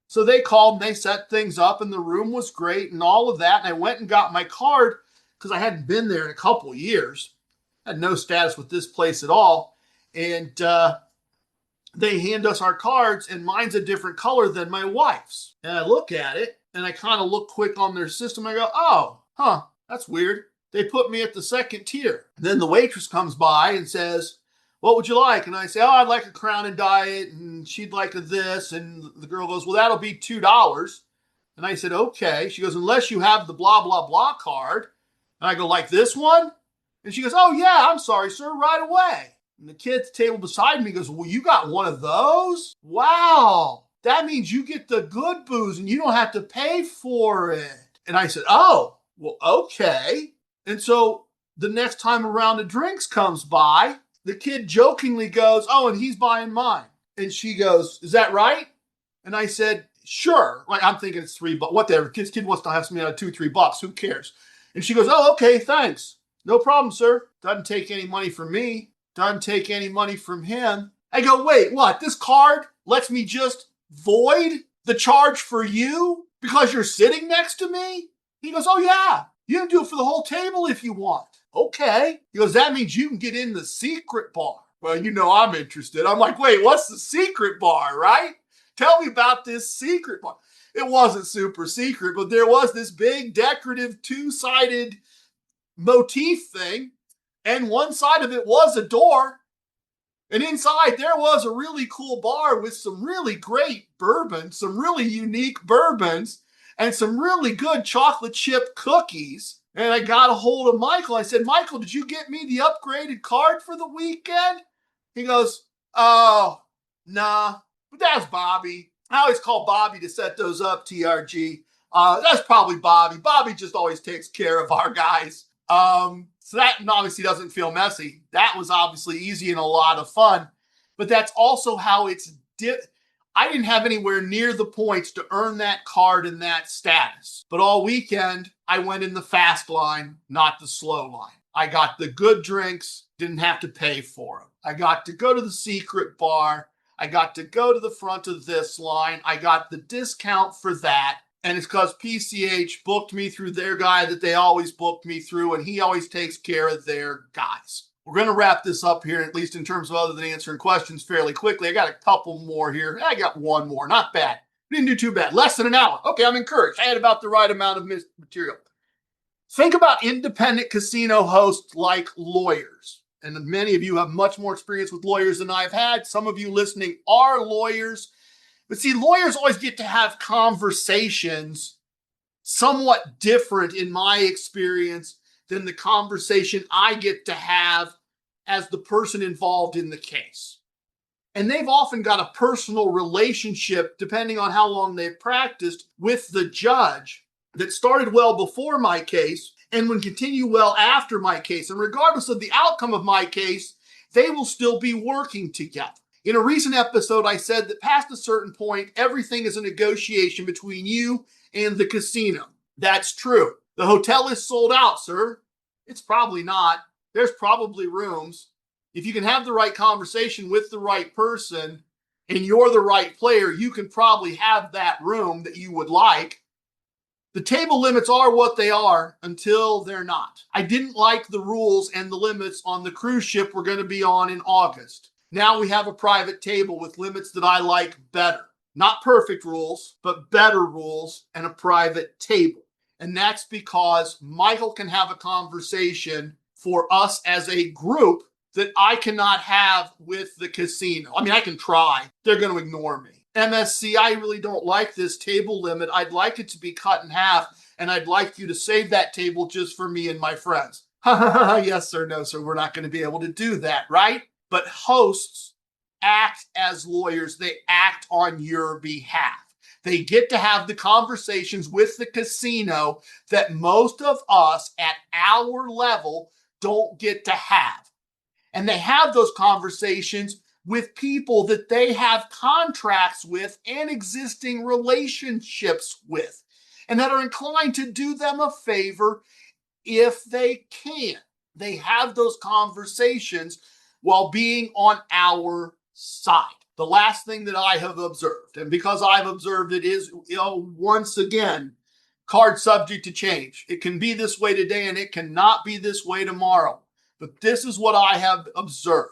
So they called and they set things up and the room was great and all of that. And I went and got my card because I hadn't been there in a couple of years. I had no status with this place at all. And they hand us our cards and mine's a different color than my wife's. And I look at it and I kind of look quick on their system. I go, oh, that's weird. They put me at the second tier. And then the waitress comes by and says, what would you like? And I say, I'd like a Crown and Diet, and she'd like a this. And the girl goes, well, that'll be $2. And I said, okay. She goes, unless you have the blah, blah, blah card. And I go, like this one? And she goes, oh, yeah, I'm sorry, sir, right away. And the kid at the table beside me goes, well, you got one of those? Wow, that means you get the good booze and you don't have to pay for it. And I said, oh, well, okay. And so the next time a round of drinks comes by, the kid jokingly goes, oh, and he's buying mine. And she goes, is that right? And I said, sure. Like, I'm thinking it's $3, whatever. Kid wants to have me out of $2-3. Who cares? And she goes, oh, okay, thanks. No problem, sir. Doesn't take any money from me. Doesn't take any money from him. I go, wait, what? This card lets me just void the charge for you because you're sitting next to me? He goes, oh, yeah. You can do it for the whole table if you want. Okay. He goes, that means you can get in the secret bar. Well, you know I'm interested. I'm like, wait, what's the secret bar, right? Tell me about this secret bar. It wasn't super secret, but there was this big decorative two-sided motif thing, and one side of it was a door, and inside there was a really cool bar with some really great bourbons, some really unique bourbons, and some really good chocolate chip cookies. And I got a hold of Michael. I said, Michael, did you get me the upgraded card for the weekend? He goes, oh, nah, but that's Bobby. I always call Bobby to set those up, TRG. That's probably Bobby. Bobby just always takes care of our guys. So that obviously doesn't feel messy. That was obviously easy and a lot of fun. But that's also how it's I didn't have anywhere near the points to earn that card and that status. But all weekend, I went in the fast line, not the slow line. I got the good drinks, didn't have to pay for them. I got to go to the secret bar. I got to go to the front of this line. I got the discount for that. And it's because PCH booked me through their guy that they always booked me through, and he always takes care of their guys. We're going to wrap this up here, at least in terms of other than answering questions fairly quickly. I got a couple more here. I got one more. Not bad. Didn't do too bad. Less than an hour. Okay, I'm encouraged. I had about the right amount of material. Think about independent casino hosts like lawyers. And many of you have much more experience with lawyers than I've had. Some of you listening are lawyers. But see, lawyers always get to have conversations somewhat different, in my experience, than the conversation I get to have as the person involved in the case. And they've often got a personal relationship, depending on how long they've practiced, with the judge that started well before my case and would continue well after my case. And regardless of the outcome of my case, they will still be working together. In a recent episode, I said that past a certain point, everything is a negotiation between you and the casino. That's true. The hotel is sold out, sir. It's probably not. There's probably rooms. If you can have the right conversation with the right person and you're the right player, you can probably have that room that you would like. The table limits are what they are until they're not. I didn't like the rules and the limits on the cruise ship we're going to be on in August. Now we have a private table with limits that I like better. Not perfect rules, but better rules and a private table. And that's because Michael can have a conversation for us as a group that I cannot have with the casino. I mean, I can try. They're going to ignore me. MSC, I really don't like this table limit. I'd like it to be cut in half, and I'd like you to save that table just for me and my friends. Yes, sir, no, sir, we're not going to be able to do that, right? but hosts act as lawyers. They act on your behalf. They get to have the conversations with the casino that most of us at our level don't get to have. And they have those conversations with people that they have contracts with and existing relationships with, and that are inclined to do them a favor if they can. They have those conversations while being on our side. The last thing that I have observed, and because I've observed it, is, once again, card subject to change. It can be this way today and it cannot be this way tomorrow. But this is what I have observed.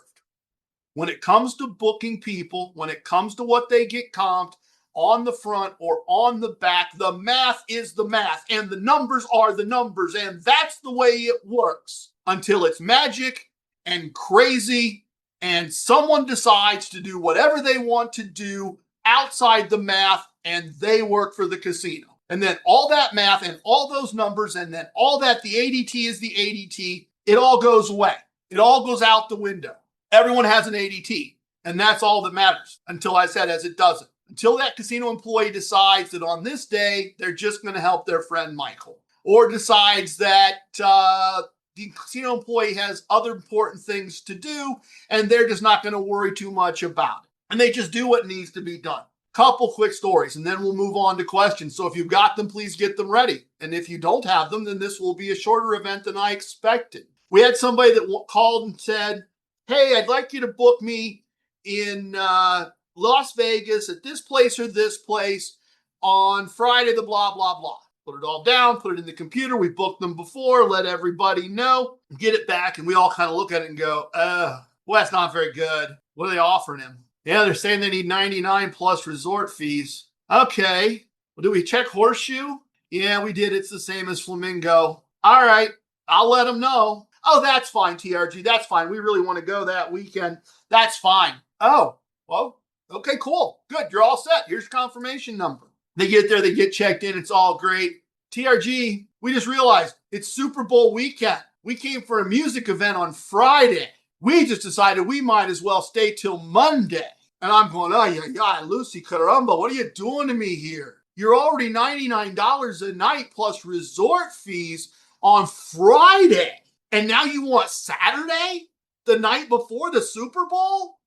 When it comes to booking people, when it comes to what they get comped on the front or on the back, the math is the math and the numbers are the numbers. And that's the way it works until it's magic and crazy and someone decides to do whatever they want to do outside the math and they work for the casino. And then all that math and all those numbers and then all that, the ADT is the ADT, it all goes away. It all goes out the window. Everyone has an ADT, and that's all that matters until I said as it doesn't. Until that casino employee decides that on this day, they're just going to help their friend Michael, or decides that the casino employee has other important things to do, and they're just not going to worry too much about it. And they just do what needs to be done. Couple quick stories, and then we'll move on to questions. So if you've got them, please get them ready. And if you don't have them, then this will be a shorter event than I expected. We had somebody that called and said, hey, I'd like you to book me in Las Vegas at this place or this place on Friday, the blah, blah, blah. Put it all down, put it in the computer. We booked them before, let everybody know, get it back. And we all kind of look at it and go, well, that's not very good. What are they offering him? Yeah, they're saying they need 99 plus resort fees. Okay. Well, do we check Horseshoe? Yeah, we did. It's the same as Flamingo. All right. I'll let them know. Oh, that's fine, TRG. That's fine. We really want to go that weekend. That's fine. Oh, well, okay, cool. Good. You're all set. Here's your confirmation number. They get there. They get checked in. It's all great. TRG, we just realized it's Super Bowl weekend. We came for a music event on Friday. We just decided we might as well stay till Monday. And I'm going, oh, yeah, Lucy Caramba, what are you doing to me here? You're already $99 a night plus resort fees on Friday. And now you want Saturday, the night before the Super Bowl?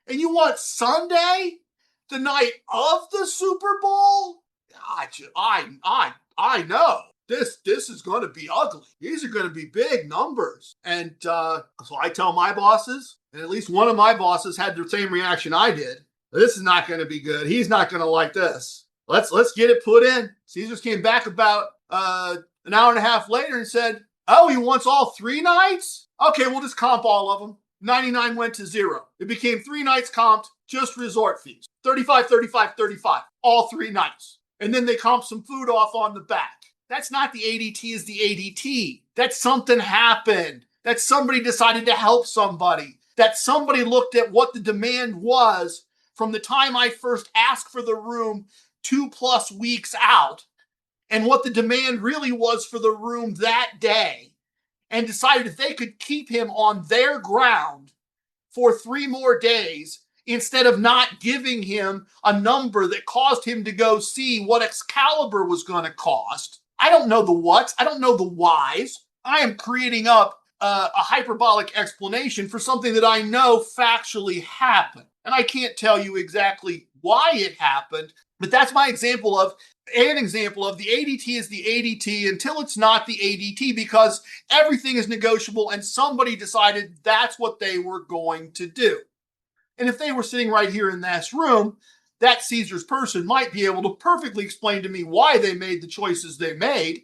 And you want Sunday, the night of the Super Bowl? I know. This is going to be ugly. These are going to be big numbers. And so I tell my bosses, and at least one of my bosses had the same reaction I did. This is not going to be good. He's not going to like this. Let's get it put in. Caesars came back about an hour and a half later and said, oh, he wants all 3 nights? Okay, we'll just comp all of them. 99 went to 0. It became 3 nights comped, just resort fees. 35, 35, 35, all 3 nights. And then they comped some food off on the back. That's not the ADT is the ADT. That's something happened. That somebody decided to help somebody. That somebody looked at what the demand was from the time I first asked for the room 2+ weeks out, and what the demand really was for the room that day, and decided if they could keep him on their ground for 3 more days instead of not giving him a number that caused him to go see what Excalibur was going to cost. I don't know the whats. I don't know the whys. I am creating up a hyperbolic explanation for something that I know factually happened. And I can't tell you exactly why it happened, but that's my example of the ADT is the ADT until it's not the ADT, because everything is negotiable and somebody decided that's what they were going to do. And if they were sitting right here in this room, that Caesars person might be able to perfectly explain to me why they made the choices they made.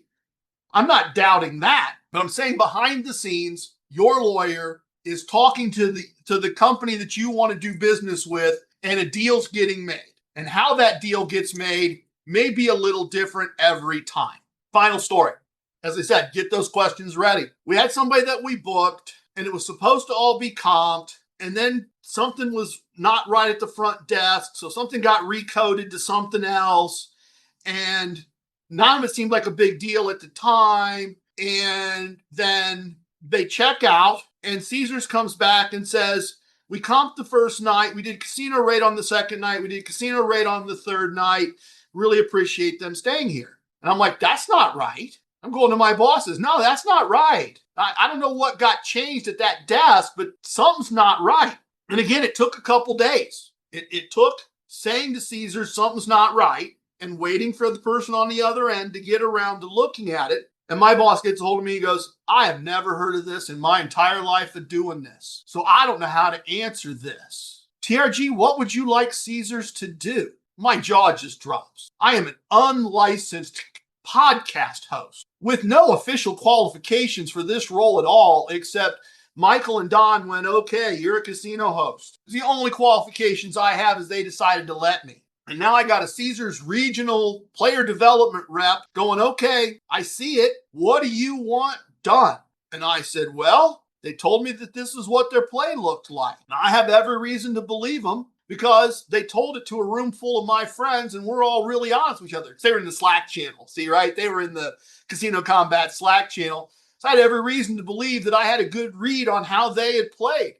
I'm not doubting that, but I'm saying behind the scenes, your lawyer is talking to the company that you want to do business with, and a deal's getting made. And how that deal gets made may be a little different every time. Final story. As I said, get those questions ready. We had somebody that we booked, and it was supposed to all be comped, and then something was not right at the front desk, so something got recoded to something else, and none of it seemed like a big deal at the time. And then they check out, and Caesars comes back and says, We comped the first night. We did casino rate on the second night. We did casino rate on the third night. Really appreciate them staying here. And I'm like, that's not right. I'm going to my bosses. No, that's not right. I don't know what got changed at that desk, but something's not right. And again, it took a couple days. It took saying to Caesar something's not right and waiting for the person on the other end to get around to looking at it. And my boss gets a hold of me and goes, I have never heard of this in my entire life of doing this. So I don't know how to answer this. TRG, what would you like Caesars to do? My jaw just drops. I am an unlicensed podcast host with no official qualifications for this role at all, except Michael and Don went, okay, you're a casino host. The only qualifications I have is they decided to let me. And now I got a Caesars regional player development rep going, okay, I see it. What do you want done? And I said, well, they told me that this is what their play looked like. And I have every reason to believe them because they told it to a room full of my friends and we're all really honest with each other. They were in the Slack channel. See, right? They were in the Casino Combat Slack channel. So I had every reason to believe that I had a good read on how they had played.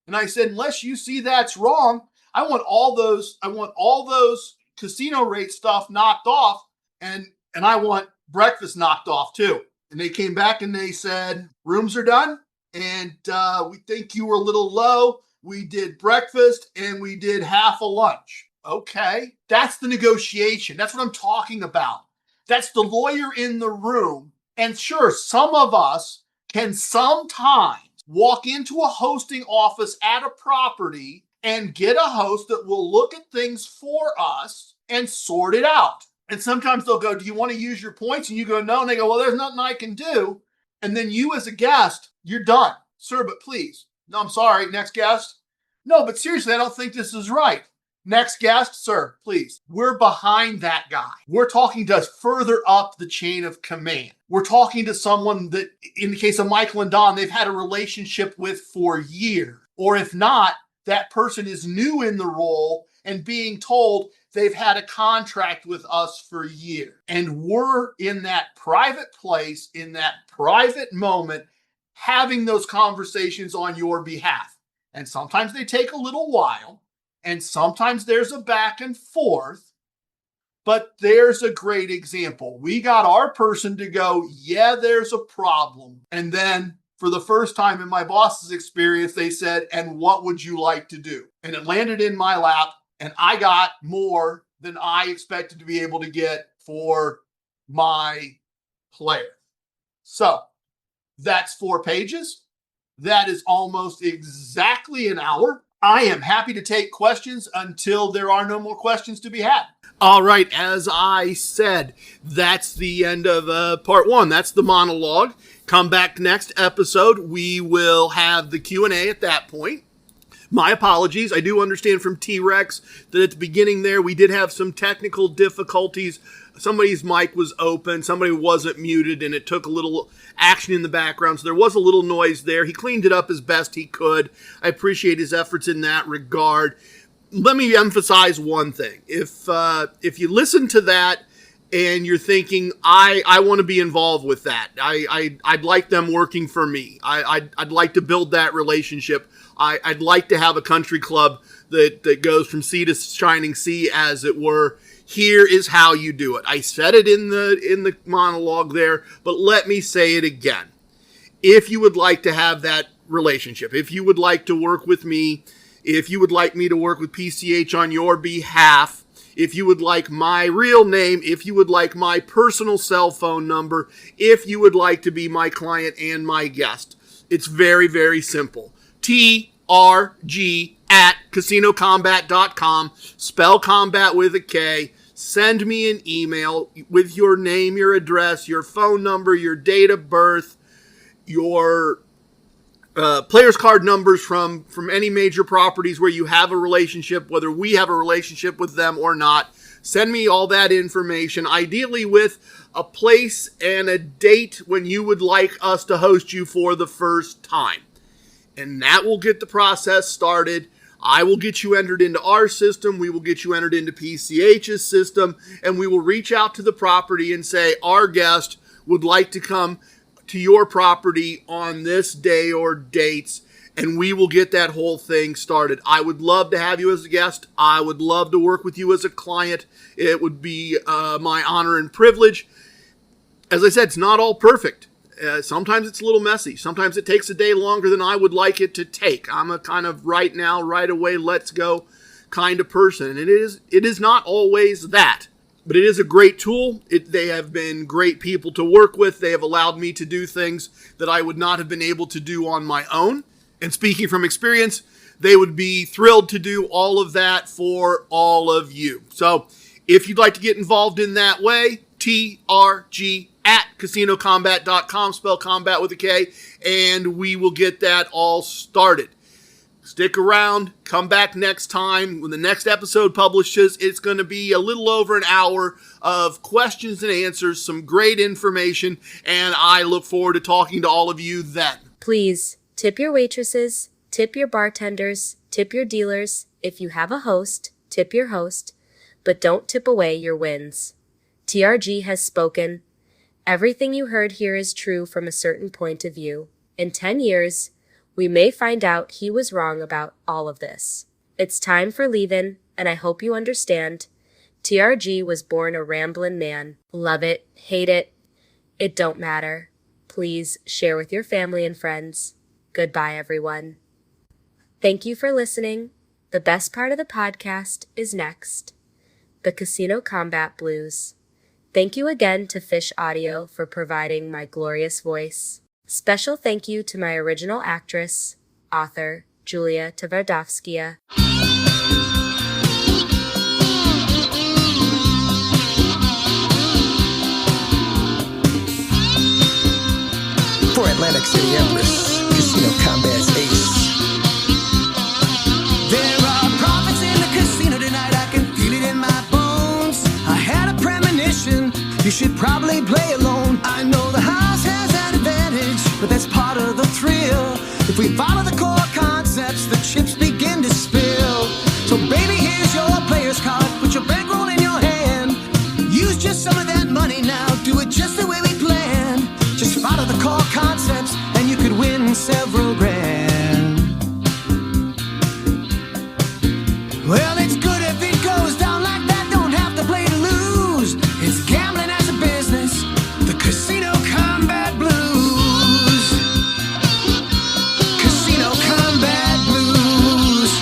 And I said, unless you see that's wrong, I want all those casino rate stuff knocked off, and I want breakfast knocked off too. And they came back and they said, rooms are done, and we think you were a little low. We did breakfast and we did half a lunch. Okay, that's the negotiation. That's what I'm talking about. That's the lawyer in the room. And sure, some of us can sometimes walk into a hosting office at a property and get a host that will look at things for us and sort it out. And sometimes they'll go, do you want to use your points? And you go, no. And they go, well, there's nothing I can do. And then you as a guest, you're done. Sir, but please. No, I'm sorry. Next guest. No, but seriously, I don't think this is right. Next guest, sir, please. We're behind that guy. We're talking to further up the chain of command. We're talking to someone that, in the case of Michael and Don, they've had a relationship with for years. Or if not, that person is new in the role and being told they've had a contract with us for years. And we're in that private place, in that private moment, having those conversations on your behalf. And sometimes they take a little while, and sometimes there's a back and forth, but there's a great example. We got our person to go, yeah, there's a problem. And then for the first time in my boss's experience, they said, and what would you like to do? And it landed in my lap, and I got more than I expected to be able to get for my player. So that's 4 pages. That is almost exactly an hour. I am happy to take questions until there are no more questions to be had. All right, as I said, that's the end of part 1. That's the monologue. Come back next episode. We will have the Q&A at that point. My apologies. I do understand from T-Rex that at the beginning there, we did have some technical difficulties. Somebody's mic was open, somebody wasn't muted, and it took a little action in the background, so there was a little noise there. He cleaned it up as best he could. I appreciate his efforts in that regard. Let me emphasize one thing. If you listen to that and you're thinking, I want to be involved with that, I'd like them working for me, I'd like to build that relationship, I'd like to have a country club that goes from sea to shining sea, as it were, here is how you do it. I said it in the monologue there, but let me say it again. If you would like to have that relationship, if you would like to work with me, if you would like me to work with PCH on your behalf, if you would like my real name, if you would like my personal cell phone number, if you would like to be my client and my guest, it's very, very simple. TRG@casinocombat.com. Spell combat with a K. Send me an email with your name, your address, your phone number, your date of birth, your players card numbers from any major properties where you have a relationship, whether we have a relationship with them or not. Send me all that information, ideally with a place and a date when you would like us to host you for the first time. And that will get the process started. I will get you entered into our system. We will get you entered into PCH's system. And we will reach out to the property and say, our guest would like to come to your property on this day or dates. and we will get that whole thing started. I would love to have you as a guest. I would love to work with you as a client. It would be my honor and privilege. As I said, it's not all perfect. Sometimes it's a little messy. Sometimes it takes a day longer than I would like it to take. I'm a kind of right now, right away, let's go kind of person. And it is not always that. But it is a great tool. They have been great people to work with. They have allowed me to do things that I would not have been able to do on my own. And speaking from experience, they would be thrilled to do all of that for all of you. So if you'd like to get involved in that way, trg@casinocombat.com, spell combat with a K, and we will get that all started. Stick around. Come back next time. When the next episode publishes, it's going to be a little over an hour of questions and answers, some great information, and I look forward to talking to all of you then. Please, tip your waitresses, tip your bartenders, tip your dealers. If you have a host, tip your host, but don't tip away your wins. TRG has spoken. Everything you heard here is true from a certain point of view. In 10 years, we may find out he was wrong about all of this. It's time for leaving, and I hope you understand. TRG was born a ramblin' man. Love it, hate it, it don't matter. Please share with your family and friends. Goodbye, everyone. Thank you for listening. The best part of the podcast is next. The Casino Combat Blues. Thank you again to Fish Audio for providing my glorious voice. Special thank you to my original actress, author, Julia Tverdovskaya. For Atlantic City Empress, Casino Combat's ace. There are profits in the casino tonight, I can feel it in my bones. I had a premonition, you should probably play alone. I know the house has an advantage, but that's part of the thrill. If we follow the core concepts, the chips begin to spill. So baby, here's your player's card, put your bankroll in your hand. Use just some of that money now, do it just the way we planned. Just follow the core concepts, and you could win several grand. Well, it's good if it goes down like that, don't have to play to lose. It's gambling as a business, the Casino Combat Blues. Casino Combat Blues.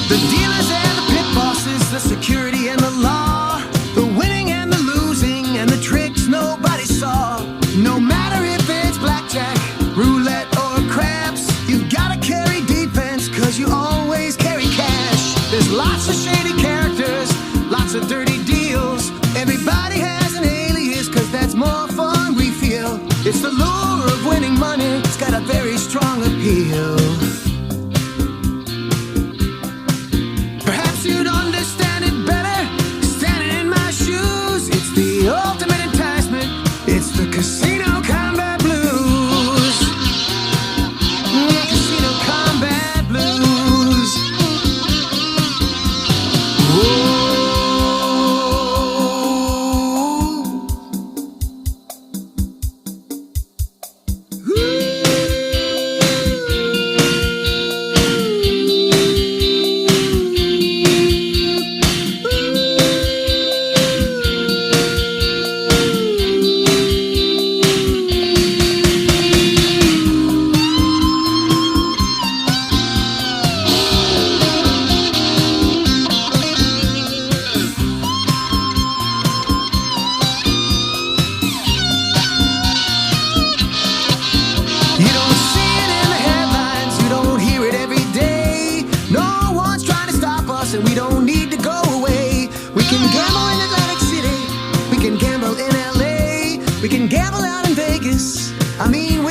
The dealers and the pit bosses, the security and the law, the winning and the losing and the tricks nobody saw. No matter if it's blackjack, roulette or craps, you gotta carry defense, cause you always carry cash. There's lots of shady characters, lots of dirty deals. Everybody has an alias, cause that's more fun we feel. It's the lure of winning money, it's got a very strong appeal. Perhaps you'd understand it better standing in my shoes. It's the ultimate enticement, it's the Casino Combat Blues. Casino Combat Blues. Whoa. You don't see it in the headlines, you don't hear it every day. No one's trying to stop us, and we don't need to go away. We can gamble in Atlantic City, we can gamble in LA, we can gamble out in Vegas. I mean,